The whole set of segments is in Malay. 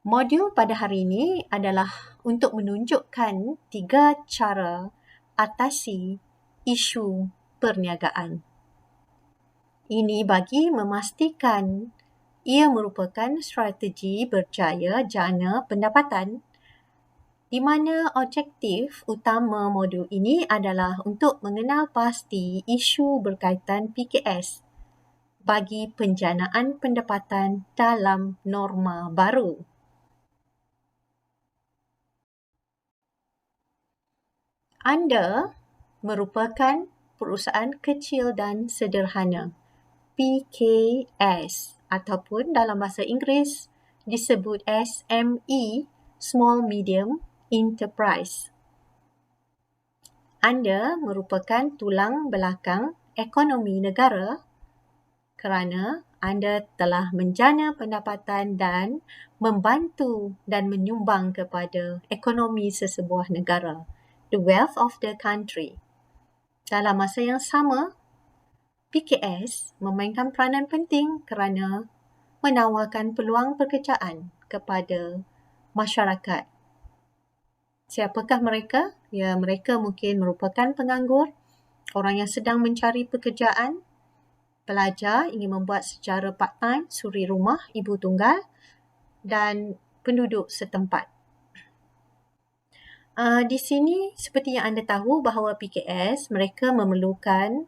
Modul pada hari ini adalah untuk menunjukkan 3 cara atasi isu perniagaan. Ini bagi memastikan ia merupakan strategi berjaya jana pendapatan, di mana objektif utama modul ini adalah untuk mengenal pasti isu berkaitan PKS bagi penjanaan pendapatan dalam norma baru. Anda merupakan perusahaan kecil dan sederhana, PKS, ataupun dalam bahasa Inggeris disebut SME, Small Medium Enterprise. Anda merupakan tulang belakang ekonomi negara kerana anda telah menjana pendapatan dan membantu dan menyumbang kepada ekonomi sesebuah negara, the wealth of the country. Dalam masa yang sama, PKS memainkan peranan penting kerana menawarkan peluang pekerjaan kepada masyarakat. Siapakah mereka? Ya, mereka mungkin merupakan penganggur, orang yang sedang mencari pekerjaan, pelajar ingin membuat secara part-time, suri rumah, ibu tunggal dan penduduk setempat. Di sini seperti yang anda tahu bahawa PKS mereka memerlukan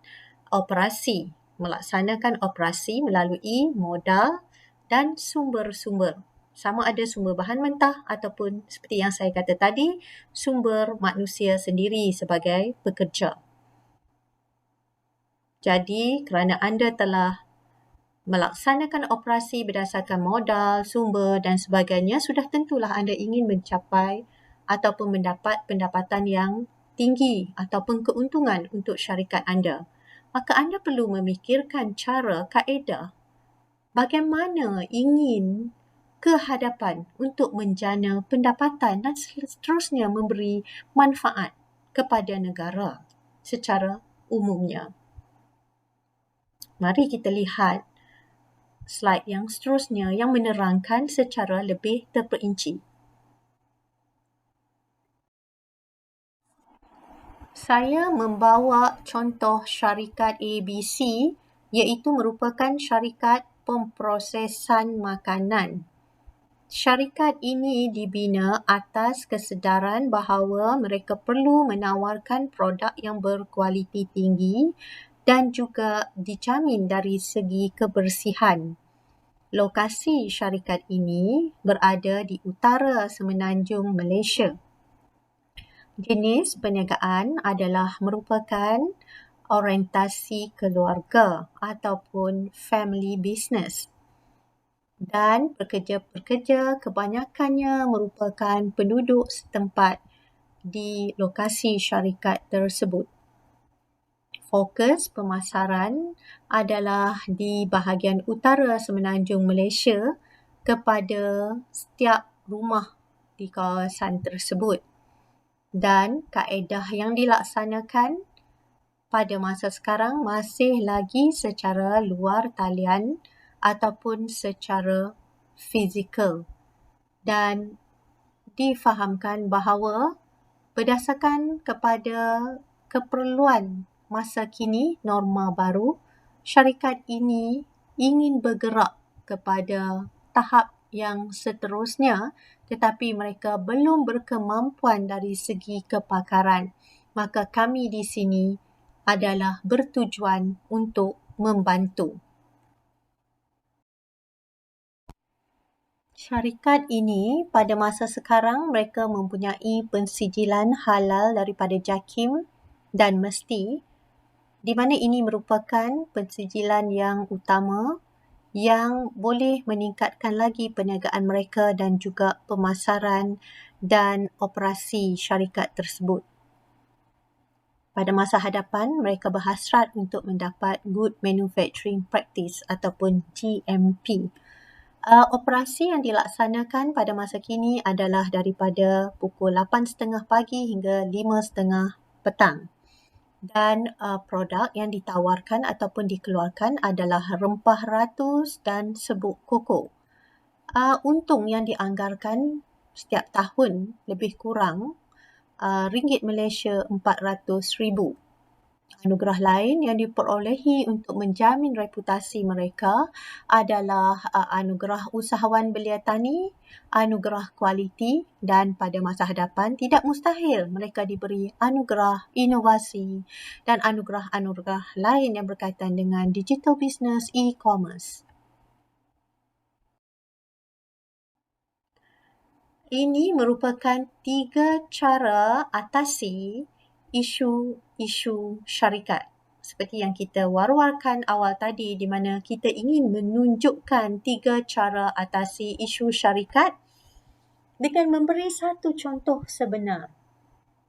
melaksanakan operasi melalui modal dan sumber-sumber. Sama ada sumber bahan mentah ataupun seperti yang saya kata tadi, sumber manusia sendiri sebagai pekerja. Jadi, kerana anda telah melaksanakan operasi berdasarkan modal, sumber dan sebagainya, sudah tentulah anda ingin mencapai ataupun mendapat pendapatan yang tinggi ataupun keuntungan untuk syarikat anda. Maka anda perlu memikirkan cara, kaedah bagaimana ingin ke hadapan untuk menjana pendapatan dan seterusnya memberi manfaat kepada negara secara umumnya. Mari kita lihat slide yang seterusnya yang menerangkan secara lebih terperinci. Saya membawa contoh syarikat ABC, iaitu merupakan syarikat pemprosesan makanan. Syarikat ini dibina atas kesedaran bahawa mereka perlu menawarkan produk yang berkualiti tinggi dan juga dijamin dari segi kebersihan. Lokasi syarikat ini berada di utara semenanjung Malaysia. Jenis perniagaan adalah merupakan orientasi keluarga ataupun family business. Dan pekerja-pekerja kebanyakannya merupakan penduduk setempat di lokasi syarikat tersebut. Fokus pemasaran adalah di bahagian utara semenanjung Malaysia kepada setiap rumah di kawasan tersebut. Dan kaedah yang dilaksanakan pada masa sekarang masih lagi secara luar talian ataupun secara fizikal. Dan difahamkan bahawa berdasarkan kepada keperluan masa kini, norma baru, syarikat ini ingin bergerak kepada tahap yang seterusnya, tetapi mereka belum berkemampuan dari segi kepakaran. Maka kami di sini adalah bertujuan untuk membantu. Syarikat ini pada masa sekarang mereka mempunyai pensijilan halal daripada JAKIM dan Mesti, di mana ini merupakan pensijilan yang utama yang boleh meningkatkan lagi perniagaan mereka dan juga pemasaran dan operasi syarikat tersebut. Pada masa hadapan, mereka berhasrat untuk mendapat Good Manufacturing Practice ataupun GMP. Operasi yang dilaksanakan pada masa kini adalah daripada pukul 8.30 pagi hingga 5.30 petang. Dan produk yang ditawarkan ataupun dikeluarkan adalah rempah ratus dan serbuk koko. Untung yang dianggarkan setiap tahun lebih kurang ringgit Malaysia 400,000. Anugerah lain yang diperolehi untuk menjamin reputasi mereka adalah anugerah usahawan belia tani, anugerah kualiti, dan pada masa hadapan tidak mustahil mereka diberi anugerah inovasi dan anugerah-anugerah lain yang berkaitan dengan digital business e-commerce. Ini merupakan 3 cara atasi isu-isu syarikat. Seperti yang kita war-warkan awal tadi, di mana kita ingin menunjukkan 3 cara atasi isu syarikat dengan memberi satu contoh sebenar.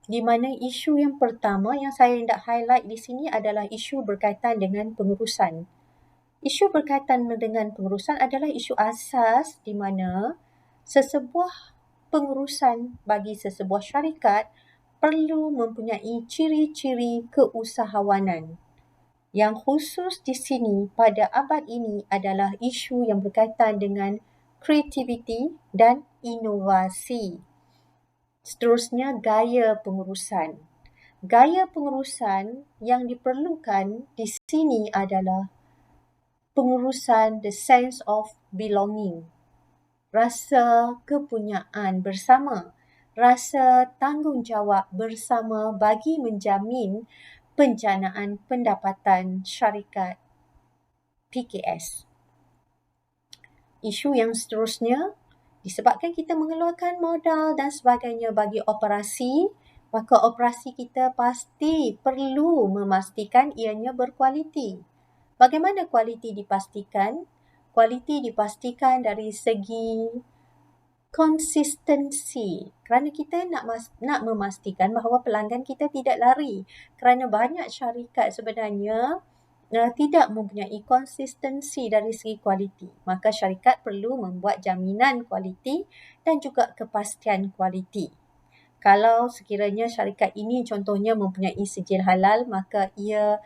Di mana isu yang pertama yang saya hendak highlight di sini adalah isu berkaitan dengan pengurusan. Isu berkaitan dengan pengurusan adalah isu asas di mana sesebuah pengurusan bagi sesebuah syarikat perlu mempunyai ciri-ciri keusahawanan. Yang khusus di sini pada abad ini adalah isu yang berkaitan dengan kreativiti dan inovasi. Seterusnya, gaya pengurusan. Gaya pengurusan yang diperlukan di sini adalah pengurusan the sense of belonging. Rasa kepunyaan bersama, rasa tanggungjawab bersama bagi menjamin penjanaan pendapatan syarikat PKS. Isu yang seterusnya, disebabkan kita mengeluarkan modal dan sebagainya bagi operasi, maka operasi kita pasti perlu memastikan ianya berkualiti. Bagaimana kualiti dipastikan? Kualiti dipastikan dari segi konsistensi, kerana kita nak memastikan bahawa pelanggan kita tidak lari, kerana banyak syarikat sebenarnya tidak mempunyai konsistensi dari segi kualiti. Maka syarikat perlu membuat jaminan kualiti dan juga kepastian kualiti. Kalau sekiranya syarikat ini contohnya mempunyai sijil halal, maka ia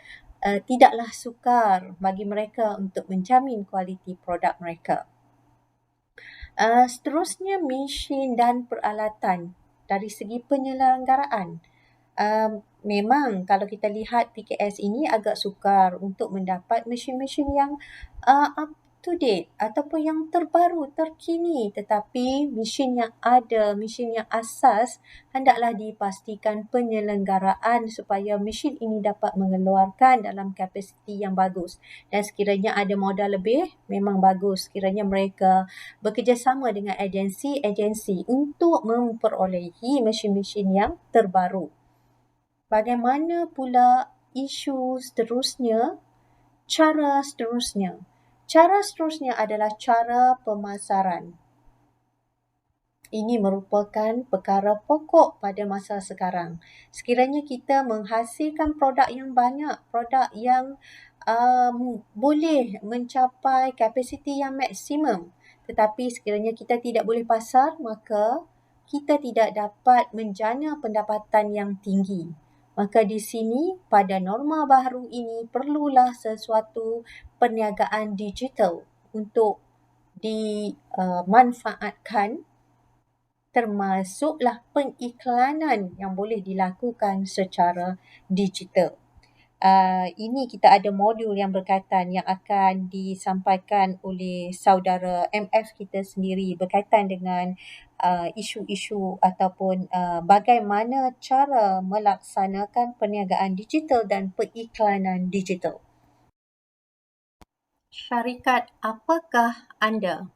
tidaklah sukar bagi mereka untuk menjamin kualiti produk mereka. Seterusnya, mesin dan peralatan dari segi penyelenggaraan. Memang kalau kita lihat PKS ini agak sukar untuk mendapat mesin-mesin yang up to date ataupun yang terbaru, terkini. Tetapi mesin yang ada, mesin yang asas, hendaklah dipastikan penyelenggaraan supaya mesin ini dapat mengeluarkan dalam kapasiti yang bagus. Dan sekiranya ada modal lebih, memang bagus sekiranya mereka bekerjasama dengan agensi-agensi untuk memperolehi mesin-mesin yang terbaru. Bagaimana pula isu seterusnya? Cara seterusnya. Cara seterusnya adalah cara pemasaran. Ini merupakan perkara pokok pada masa sekarang. Sekiranya kita menghasilkan produk yang banyak, produk yang boleh mencapai kapasiti yang maksimum, tetapi sekiranya kita tidak boleh pasar, maka kita tidak dapat menjana pendapatan yang tinggi. Maka di sini pada norma baru ini perlulah sesuatu perniagaan digital untuk dimanfaatkan, termasuklah pengiklanan yang boleh dilakukan secara digital. Ini kita ada modul yang berkaitan yang akan disampaikan oleh saudara MF kita sendiri berkaitan dengan isu-isu ataupun bagaimana cara melaksanakan perniagaan digital dan periklanan digital. Syarikat apakah anda?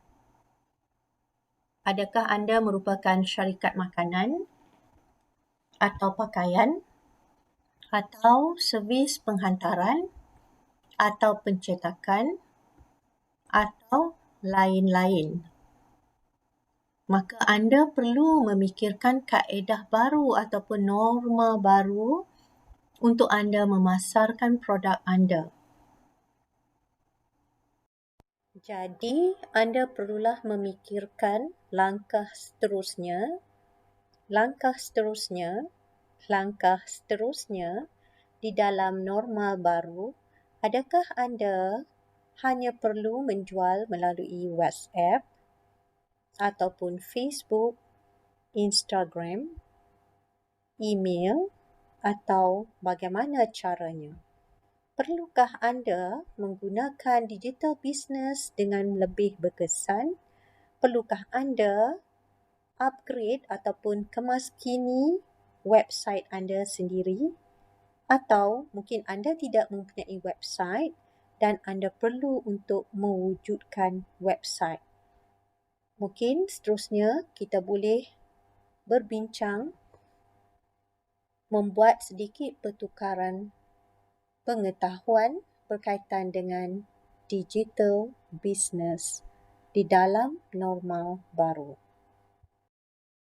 Adakah anda merupakan syarikat makanan atau pakaian atau servis penghantaran atau pencetakan atau lain-lain? Maka anda perlu memikirkan kaedah baru ataupun norma baru untuk anda memasarkan produk anda. Jadi, anda perlulah memikirkan langkah seterusnya di dalam norma baru. Adakah anda hanya perlu menjual melalui WhatsApp ataupun Facebook, Instagram, email atau bagaimana caranya? Perlukah anda menggunakan digital business dengan lebih berkesan? Perlukah anda upgrade ataupun kemaskini website anda sendiri? Atau mungkin anda tidak mempunyai website dan anda perlu untuk mewujudkan website. Mungkin seterusnya kita boleh berbincang membuat sedikit pertukaran pengetahuan berkaitan dengan digital business di dalam normal baru.